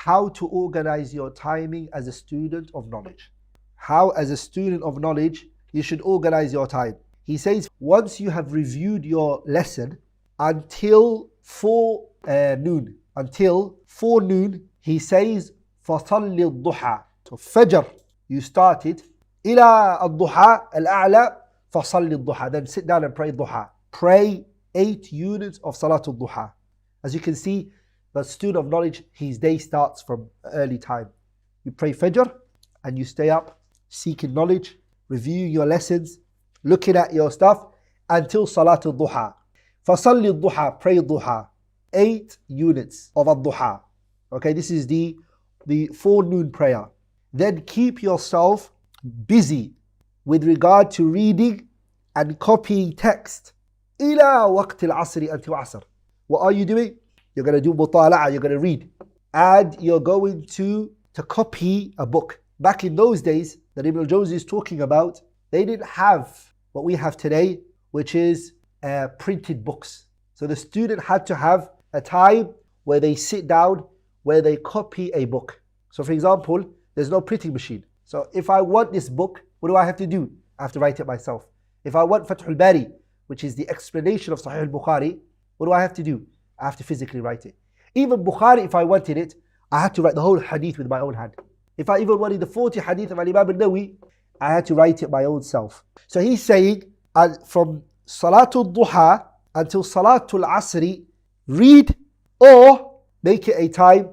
how to organize your timing as a student of knowledge. How, as a student of knowledge, you should organize your time. He says, once you have reviewed your lesson until 4 noon, he says, فَصَلِّ الضُّحَى. So Fajr, you started, إِلَى الضُّحَى الْأَعْلَى فَصَلِّ الضُّحَى. Then sit down and pray Duha. Pray 8 units of Salatul Duha. As you can see, the student of knowledge, his day starts from early time. You pray Fajr and you stay up seeking knowledge, reviewing your lessons, looking at your stuff until Salatul Duha. فَصَلِّ الضُّحَى. Pray Duha. 8 units of Duha. Okay, this is the forenoon prayer. Then keep yourself busy with regard to reading and copying text. إِلَى وَقْتِ الْعَصْرِ until Asr. What are you doing? You're going to do mutala'ah, you're going to read. And you're going to copy a book. Back in those days that Ibn al-Jawzi is talking about, they didn't have what we have today, which is printed books. So the student had to have a time where they sit down, where they copy a book. So for example, there's no printing machine. So if I want this book, what do I have to do? I have to write it myself. If I want Fath al-Bari, which is the explanation of Sahih al-Bukhari, what do I have to do? I have to physically write it. Even Bukhari, if I wanted it, I had to write the whole hadith with my own hand. If I even wanted the 40 hadith of Imam al-Nawawi, I had to write it my own self. So he's saying, from Salatul Duha until Salatul Asri, read or make it a time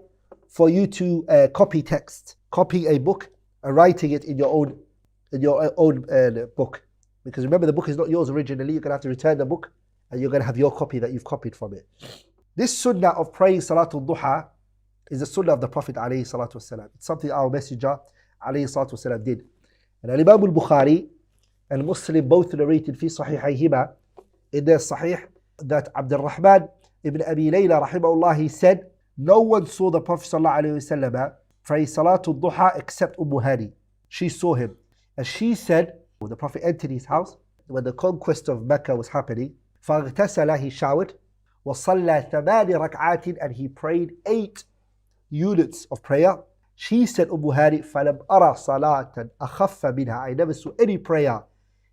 for you to copy text, copying a book and writing it in your own book. Because remember, the book is not yours originally. You're going to have to return the book and you're going to have your copy that you've copied from it. This sunnah of praying Salatul Duha is the sunnah of the Prophet alayhi salatu wasalam. It's something our messenger alayhi salatu wasalam did. And Imam al-Bukhari and Muslim both narrated fi sahihayhima in their sahih that Abdulrahman ibn Abi Layla rahimahullah, he said, no one saw the Prophet sallallahu alayhi wasallam pray Salatul Duha except Hani. She saw him. And she said, when the Prophet entered his house, when the conquest of Mecca was happening, فَاغْتَسَلَ, he showered, وَصَلَّى ثَمَانِ رَكْعَاتٍ, and he prayed 8 units of prayer. She said, Hani, فَلَمْ أَرَى صَلَاةً أَخَفَّ مِنْهَا. I never saw any prayer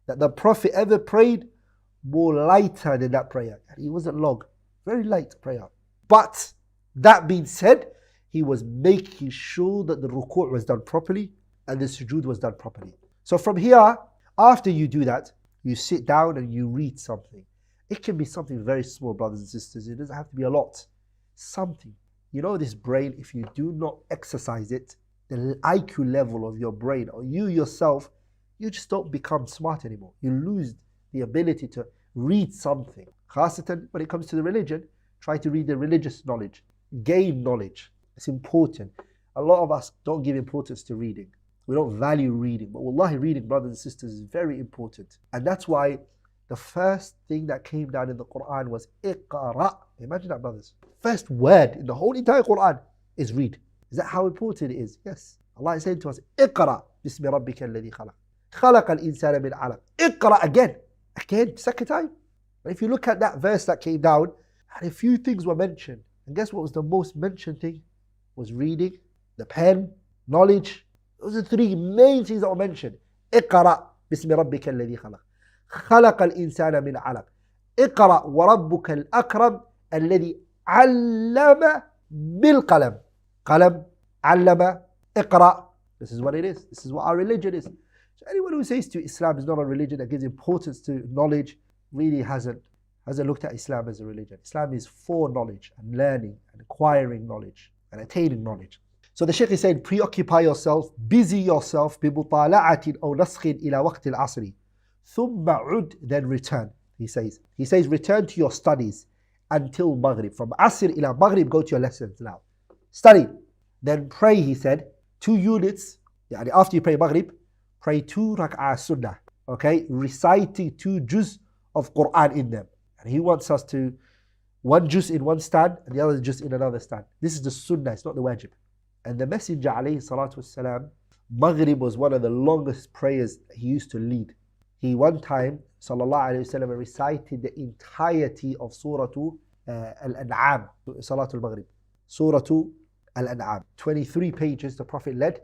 that the Prophet ever prayed more lighter than that prayer. And he wasn't long, very light prayer. But that being said, he was making sure that the ruku' was done properly and the sujood was done properly. So from here, after you do that, you sit down and you read something. It can be something very small, brothers and sisters. It doesn't have to be a lot. Something. You know, this brain, if you do not exercise it, the IQ level of your brain, or you yourself, you just don't become smart anymore. You lose the ability to read something. Khasatan, when it comes to the religion, try to read the religious knowledge. Gain knowledge. It's important. A lot of us don't give importance to reading. We don't value reading. But wallahi, reading, brothers and sisters, is very important. And that's why the first thing that came down in the Quran was Iqra. Imagine that, brothers. First word in the whole entire Quran is read. Is that how important it is? Yes. Allah is saying to us, Iqra bismi rabbika alladhi khalaq. Khalaqa al-insana min alaq. Iqra again. Again, second time. But if you look at that verse that came down, and a few things were mentioned. And guess what was the most mentioned thing? Was reading, the pen, knowledge. Those are 3 main things that were mentioned. Iqra bismi rabbika alladhi khalaq. خلق الإنسان من علق. اقرأ وربك الأكرم الذي علم بالقلم. قلم, علم, اقرأ. This is what it is. This is what our religion is. So anyone who says to Islam is not a religion that gives importance to knowledge really hasn't looked at Islam as a religion. Islam is for knowledge and learning and acquiring knowledge and attaining knowledge. So the Shaykh is saying, preoccupy yourself, busy yourself بمطالعة أو نسخ إلى وقت العصر. ثم عد, then return. He says return to your studies until Maghrib. From Asr ila Maghrib, go to your lessons now. Study. Then pray, he said, 2 units. After you pray Maghrib, pray 2 rak'ah sunnah. Okay, reciting 2 juz of Quran in them. And he wants us to, 1 juz in one stand and the other juz in another stand. This is the sunnah, it's not the wajib. And the Messenger alayhi salatu wasalam, Maghrib was one of the longest prayers he used to lead. He one time, sallallahu alayhi wa sallam, recited the entirety of Surah Al-An'am, Salatul Maghrib. Surah Al-An'am. 23 pages the Prophet led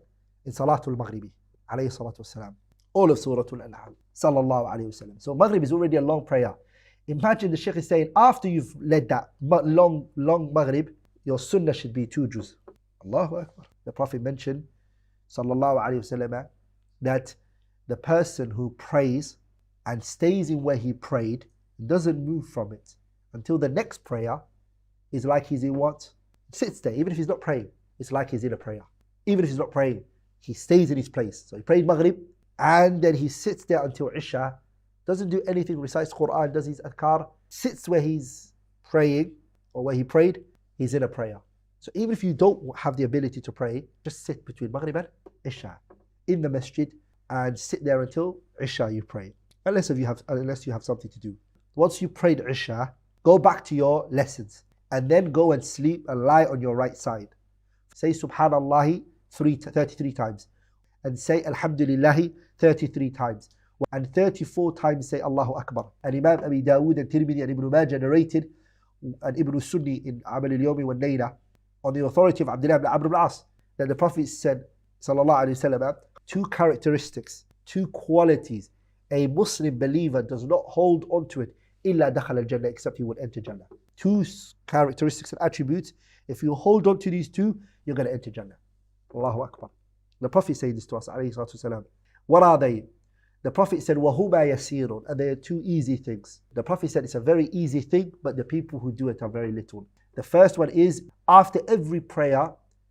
in Salatul Maghribi, alayhi salatu wasalam. All of Surah Al-An'am, sallallahu alayhi wasallam. So Maghrib is already a long prayer. Imagine the Shaykh is saying, after you've led that long Maghrib, your Sunnah should be 2 juz. Allahu Akbar. The Prophet mentioned, sallallahu alayhi wasallam, that the person who prays and stays in where he prayed, doesn't move from it until the next prayer, is like he's in what? Sits there. Even if he's not praying, it's like he's in a prayer. Even if he's not praying, he stays in his place. So he prayed Maghrib, and then he sits there until Isha, doesn't do anything, recites Quran, does his adhkar, sits where he's praying, or where he prayed, he's in a prayer. So even if you don't have the ability to pray, just sit between Maghrib and Isha in the masjid, and sit there until Isha you pray. Unless you have something to do. Once you prayed Isha, go back to your lessons, and then go and sleep and lie on your right side. Say Subhanallah 33 times, and say Alhamdulillah 33 times, and 34 times say Allahu Akbar. And Imam Abi Dawood and Tirmidhi and Ibn Majah narrated, and Ibn Sunni in Amal al-Yawmi wal Layla, on the authority of Abdullah ibn Amr ibn al-As, that the Prophet said, sallallahu alayhi wa sallam, 2 characteristics, 2 qualities a Muslim believer does not hold on to it, illa dakhala al-Jannah, except he will enter Jannah. 2 characteristics and attributes. If you hold on to these 2, you're going to enter Jannah. Allahu Akbar. The Prophet said this to us, alayhi salatu wasalam. What are they? The Prophet said, وَهُمَا يَسِيرٌ, and they are 2 easy things. The Prophet said it's a very easy thing, but the people who do it are very little. The first one is, after every prayer,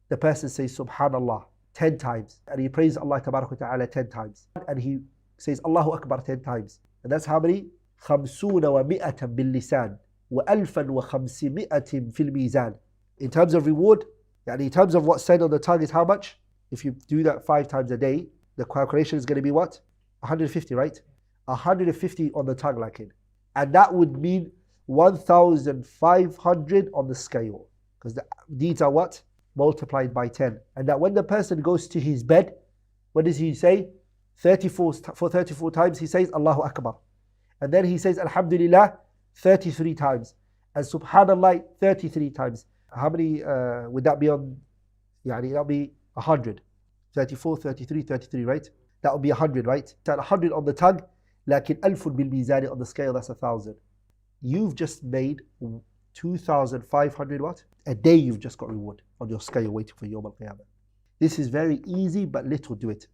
the person says Subhanallah 10 times, and he prays Allah Tabarak wa Ta'ala 10 times, and he says Allahu Akbar 10 times. And that's how many? 50 ومئة باللسان وألفا وخمسمائة في الميزان. In terms of reward, in terms of what's said on the tongue is how much? If you do that 5 times a day, the calculation is going to be what? 150, right? 150 on the tongue, like it. And that would mean 1,500 on the scale. Because the deeds are what? Multiplied by 10. And that when the person goes to his bed, what does he say? 34 times he says Allahu Akbar. And then he says Alhamdulillah 33 times. And Subhanallah 33 times. How many would that be on? That'll be 100. 34, 33, 33, right? That would be 100, right? 100 on the tongue, lakin alfun bil mizani, on the scale, that's 1,000. You've just made 2,500 what? A day you've just got reward on your scale waiting for Yawm al-Qiyamah. This is very easy, but little do it.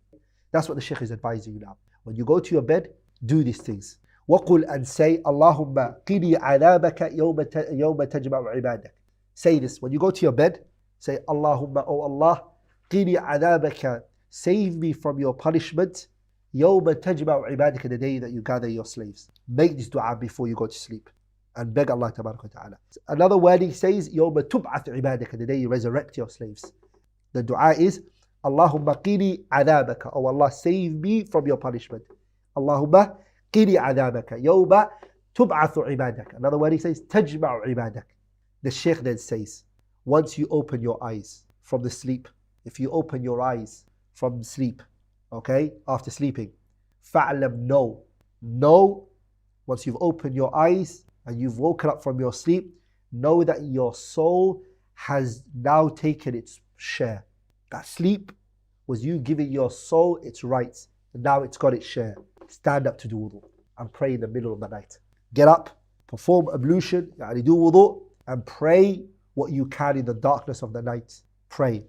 That's what the Shaykh is advising you now. When you go to your bed, do these things. وَقُلْ, and say, Allahumma qini adabaka yawma tajma'u ibadak. Say this. When you go to your bed, say, Allahumma, oh Allah, qini adabaka, save me from your punishment, yawma tajma'u ibadak, the day that you gather your slaves. Make this dua before you go to sleep, and beg Allah Tabarak wa Ta'ala. Another wording says, yawma tub'ath ibadak, the day you resurrect your slaves. The dua is, Allahumma qini adabaka, oh Allah, save me from your punishment. Allahumma qini adabaka, yawma tub'athu ibadak. Another word he says, tajma'u ibadak. The Shaykh then says, once you open your eyes from the sleep, if you open your eyes from sleep, okay, after sleeping, fa'lam, know, once you've opened your eyes and you've woken up from your sleep, know that your soul has now taken its share. That sleep was you giving your soul its rights, and now it's got its share. Stand up to do wudu and pray in the middle of the night. Get up, perform ablution, do wudu, and pray what you can in the darkness of the night. Pray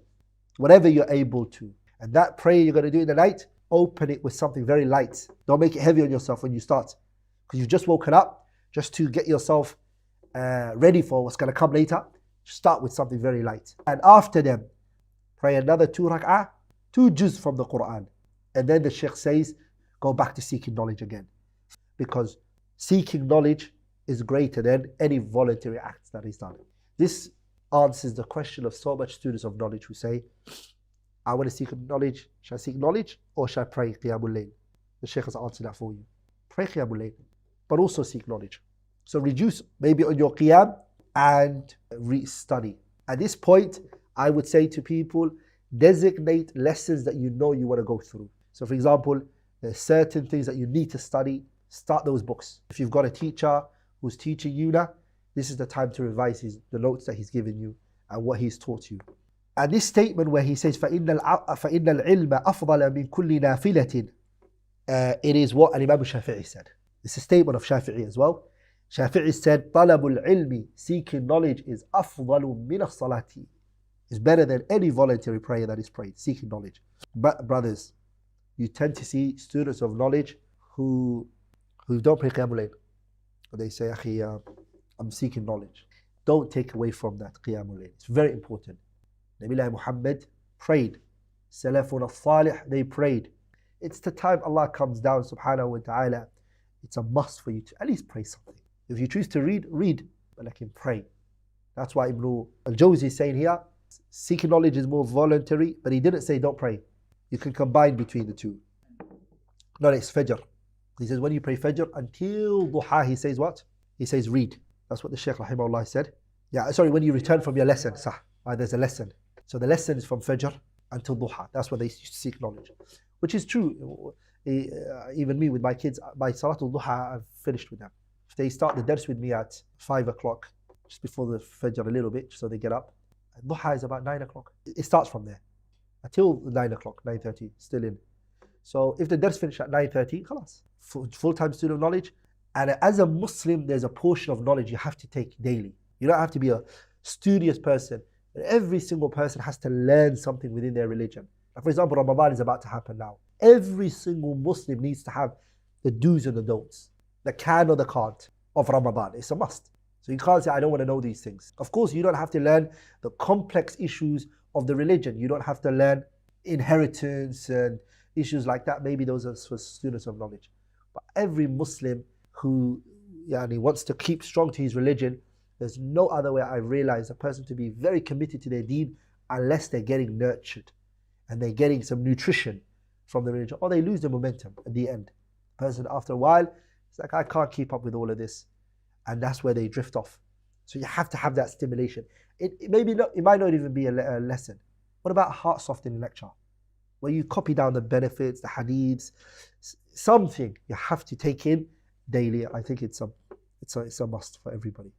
whatever you're able to. And that prayer you're going to do in the night, open it with something very light. Don't make it heavy on yourself when you start, because you've just woken up. Just to get yourself ready for what's going to come later, start with something very light. And after them, pray another 2 rak'ah, 2 juz from the Quran. And then the Shaykh says, go back to seeking knowledge again. Because seeking knowledge is greater than any voluntary acts that is done. This answers the question of so much students of knowledge who say, I want to seek knowledge. Shall I seek knowledge or shall I pray Qiyamul Layl? The Shaykh has answered that for you. Pray Qiyamul Layl, but also seek knowledge. So reduce maybe on your Qiyam and study. At this point, I would say to people, designate lessons that you know you want to go through. So for example, there's certain things that you need to study, start those books. If you've got a teacher who's teaching you now, this is the time to revise the notes that he's given you and what he's taught you. And this statement where he says, فَإِنَّ الْعِلْمَ أَفْضَلَ مِنْ كُلِّ نَافِلَةٍ, it is what Imam Shafi'i said. It's a statement of Shafi'i as well. Shafi'i said, طَلَبُ الْعِلْمِ, seeking knowledge, is أَفْضَلُ مِنَ الصَّلَاةِ, is better than any voluntary prayer that is prayed, seeking knowledge. But brothers, you tend to see students of knowledge who don't pray Qiyamul Layl. They say, Akhi, I'm seeking knowledge. Don't take away from that Qiyamul Layl. It's very important. Nabi Muhammad prayed. Salafun al-Salih, they prayed. It's the time Allah comes down, subhanahu wa ta'ala. It's a must for you to at least pray something. If you choose to read, read, but like pray. That's why Ibn al-Jawzi is saying here, seeking knowledge is more voluntary, but he didn't say don't pray. You can combine between the two. No, it's Fajr. He says when you pray Fajr until Duha, he says what? He says read. That's what the Shaykh rahimahullah said. Yeah, sorry, when you return from your lesson, there's a lesson. So the lesson is from Fajr until Duha. That's when they used to seek knowledge. Which is true. Even me with my kids, by Salatul Duha, I've finished with them. If they start the dars with me at 5 o'clock, just before the Fajr a little bit, so they get up. Duha is about 9 o'clock. It starts from there. Until 9 o'clock, 9:30, still in. So if the dars finish at 9:30, khalas. Full-time student of knowledge. And as a Muslim, there's a portion of knowledge you have to take daily. You don't have to be a studious person. Every single person has to learn something within their religion. Like for example, Ramadan is about to happen now. Every single Muslim needs to have the do's and the don'ts, the can or the can't of Ramadan. It's a must. So you can't say, I don't want to know these things. Of course, you don't have to learn the complex issues of the religion. You don't have to learn inheritance and issues like that. Maybe those are for students of knowledge. But every Muslim who wants to keep strong to his religion, there's no other way I realize a person to be very committed to their deen unless they're getting nurtured and they're getting some nutrition from the religion, or they lose the momentum at the end. The person after a while, it's like, I can't keep up with all of this. And that's where they drift off. So you have to have that stimulation. It might not even be a lesson. What about a heart softening lecture? Where you copy down the benefits, the hadiths, something you have to take in daily. I think it's a must for everybody.